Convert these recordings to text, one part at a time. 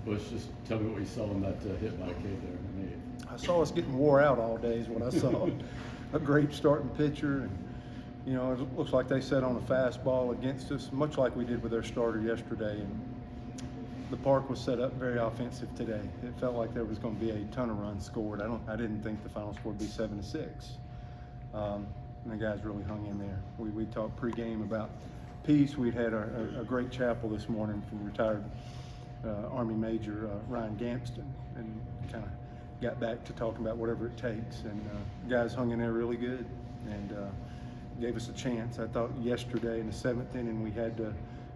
Butch, just tell me what you saw in that hit by Cade there in the eighth. I saw us getting wore out all day is what I saw. A great starting pitcher, and you know, it looks like they set on a fastball against us, much like we did with their starter yesterday. And the park was set up very offensive today. It felt like there was going to be a ton of runs scored. I didn't think the final score would be 7-6. And the guys really hung in there. We talked pregame about peace. We'd had a great chapel this morning from retired Army Major Ryan Gampston, and kind of got back to talking about whatever it takes. And guys hung in there really good and gave us a chance. I thought yesterday in the 7th inning we had the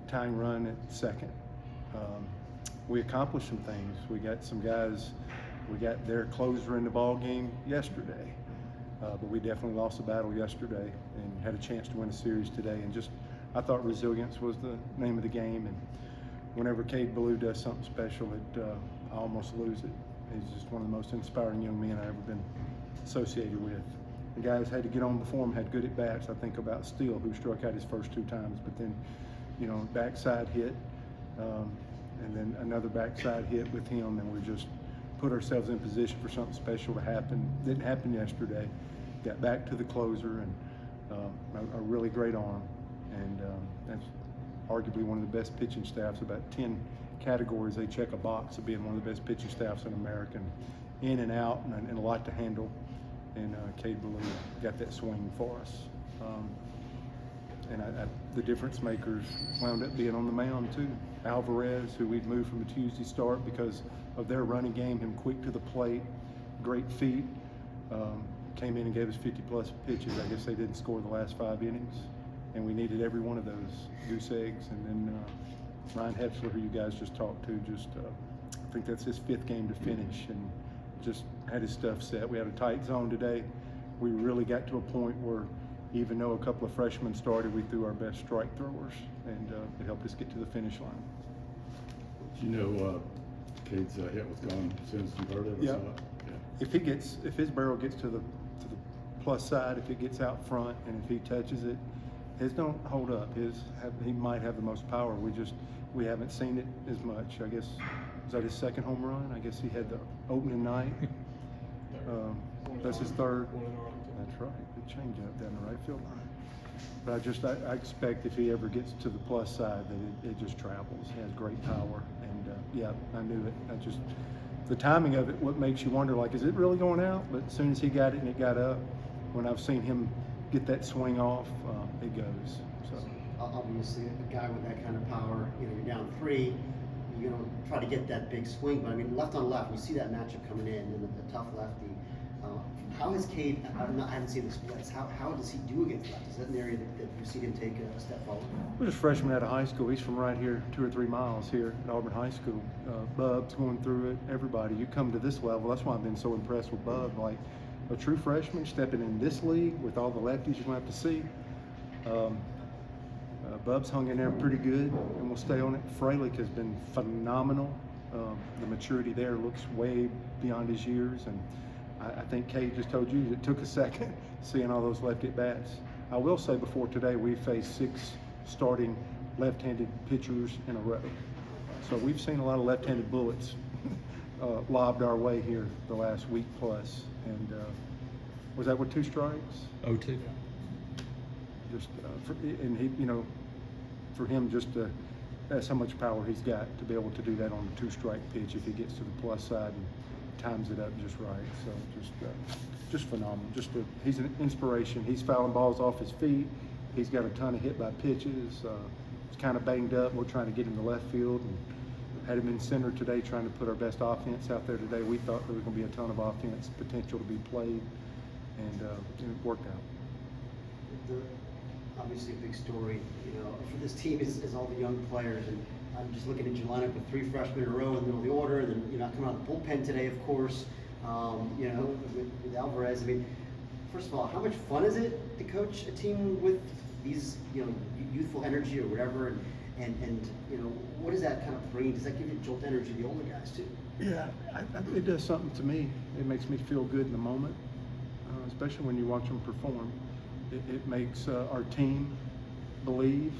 tying run at second. We accomplished some things. We got some guys. We got their closer in the ball game yesterday. But we definitely lost the battle yesterday and had a chance to win a series today. And just, I thought resilience was the name of the game. And whenever Cade Ballou does something special, I almost lose it. He's just one of the most inspiring young men I've ever been associated with. The guys had to get on before him, had good at bats. I think about Steele, who struck out his first 2 times, but then, you know, backside hit, and then another backside hit with him, and we just put ourselves in position for something special to happen. Didn't happen yesterday. Got back to the closer, and a really great arm, and that's arguably one of the best pitching staffs. About 10 categories they check a box of being one of the best pitching staffs in America, and in and out, and a lot to handle. And Cade Ballou got that swing for us. And the difference makers wound up being on the mound too. Alvarez, who we'd moved from a Tuesday start because of their running game, him quick to the plate, great feet, came in and gave us 50-plus pitches. I guess they didn't score the last 5 innings, and we needed every one of those goose eggs. And then Ryan Hepsler, who you guys just talked to, I think that's his 5th game to finish, and just had his stuff set. We had a tight zone today. We really got to a point where, even though a couple of freshmen started, we threw our best strike throwers, and it helped us get to the finish line. You know, Cade's hit was gone as soon as you heard it. Yeah. If his barrel gets to the plus side, if it gets out front, and if he touches it, his don't hold up. He might have the most power. We haven't seen it as much. I guess, was that his 2nd home run? I guess he had the opening night. That's his 3rd. That's right. Good changeup down the right field line. But I expect if he ever gets to the plus side that it just travels. He has great power, and yeah, I knew it. The timing of it, what makes you wonder, like, is it really going out? But as soon as he got it and it got up, when I've seen him get that swing off, it goes. So obviously, a guy with that kind of power, you know, you're down 3, you're gonna try to get that big swing. But I mean, left on left, you see that matchup coming in, and the tough lefty. How has Cade? I haven't seen the splits. How does he do against left? Is that an area that you see him take a step forward? We're just freshman out of high school. He's from right here, 2 or 3 miles here at Auburn High School. Bub's going through it. Everybody. You come to this level. That's why I've been so impressed with Bub. Like a true freshman stepping in this league with all the lefties you're going to have to see. Bub's hung in there pretty good, and we'll stay on it. Freilich has been phenomenal. The maturity there looks way beyond his years, and I think Cade just told you it took a second seeing all those left at bats. I will say before today we faced 6 starting left-handed pitchers in a row. So we've seen a lot of left-handed bullets lobbed our way here the last week plus. And was that with 2 strikes? 0-2. Just and he, you know, for him that's how much power he's got to be able to do that on a 2-strike pitch if he gets to the plus side and times it up just right. So just phenomenal. He's an inspiration. He's fouling balls off his feet. He's got a ton of hit by pitches. He's kind of banged up. We're trying to get him to left field, and had him in center today, trying to put our best offense out there today. We thought there was going to be a ton of offense potential to be played, and it worked out. Obviously, a big story, you know, for this team is all the young players, and I'm just looking at your lineup with 3 freshmen in a row in the middle of the order, and then you're not coming out of the bullpen today, of course. You know, with Alvarez. I mean, first of all, how much fun is it to coach a team with these, you know, youthful energy or whatever, and you know, what does that kind of bring? Does that give you jolt energy to the older guys too? Yeah, it does something to me. It makes me feel good in the moment, especially when you watch them perform. It makes our team believe,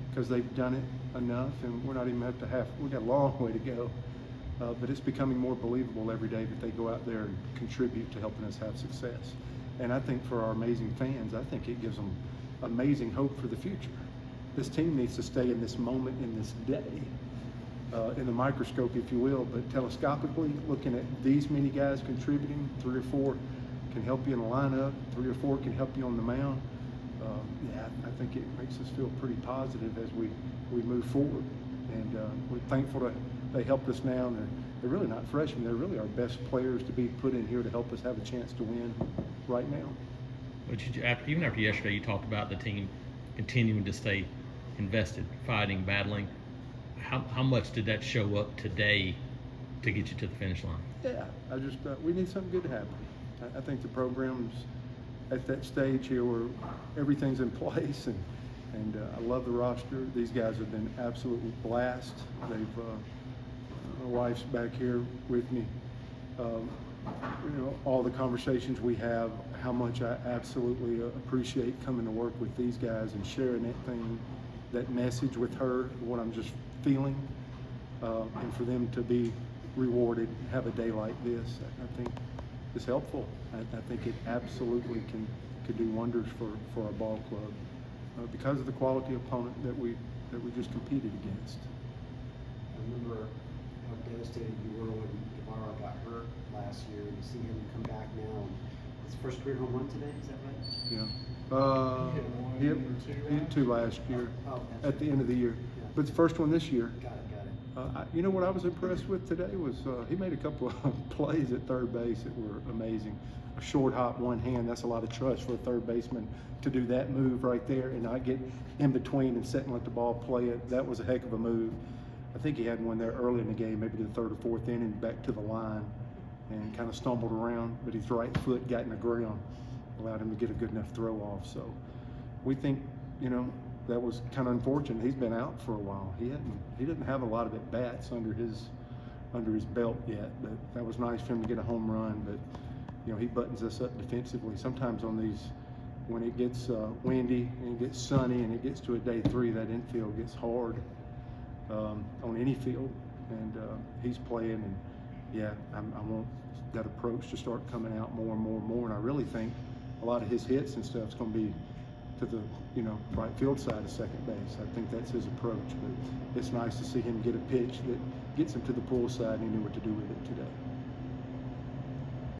because they've done it enough, and we're not even up to half. We got a long way to go, but it's becoming more believable every day that they go out there and contribute to helping us have success. And I think for our amazing fans, I think it gives them amazing hope for the future. This team needs to stay in this moment, in this day, in the microscope, if you will, but telescopically, looking at these many guys contributing, 3 or 4 can help you in the lineup, 3 or 4 can help you on the mound. Yeah, I think it makes us feel pretty positive as we move forward. And we're thankful that they helped us now. And they're really not freshmen. They're really our best players to be put in here to help us have a chance to win right now. But even after yesterday, you talked about the team continuing to stay invested, fighting, battling. How much did that show up today to get you to the finish line? Yeah, I just we need something good to happen. I think the program's at that stage here where everything's in place, and I love the roster. These guys have been absolutely blast. They've my wife's back here with me. All the conversations we have, how much I absolutely appreciate coming to work with these guys and sharing that message with her, what I'm just feeling, and for them to be rewarded, have a day like this, I think is helpful. I think it absolutely could do wonders for our ball club because of the quality opponent that we just competed against. I remember how devastated you were when Guevara got hurt last year, and you see him come back now. His first career home run today, is that right? Yeah. He hit 2 last year at the end of the year, but the first one this year. Got it. You know what I was impressed with today was he made a couple of plays at third base that were amazing. A short hop, one hand, that's a lot of trust for a third baseman to do that move right there and not get in between and sit and let the ball play it. That was a heck of a move. I think he had one there early in the game, maybe the 3rd or 4th inning, back to the line and kind of stumbled around, but his right foot got in the ground, allowed him to get a good enough throw off. So we think, that was kind of unfortunate. He's been out for a while. He didn't have a lot of at bats under his belt yet, but that was nice for him to get a home run. But he buttons us up defensively. Sometimes on these, when it gets windy and it gets sunny and it gets to a day 3, that infield gets hard on any field. And he's playing, and yeah, I want that approach to start coming out more and more and more. And I really think a lot of his hits and stuff is going to be to the right field side of second base. I think that's his approach, but it's nice to see him get a pitch that gets him to the pull side, and he knew what to do with it today.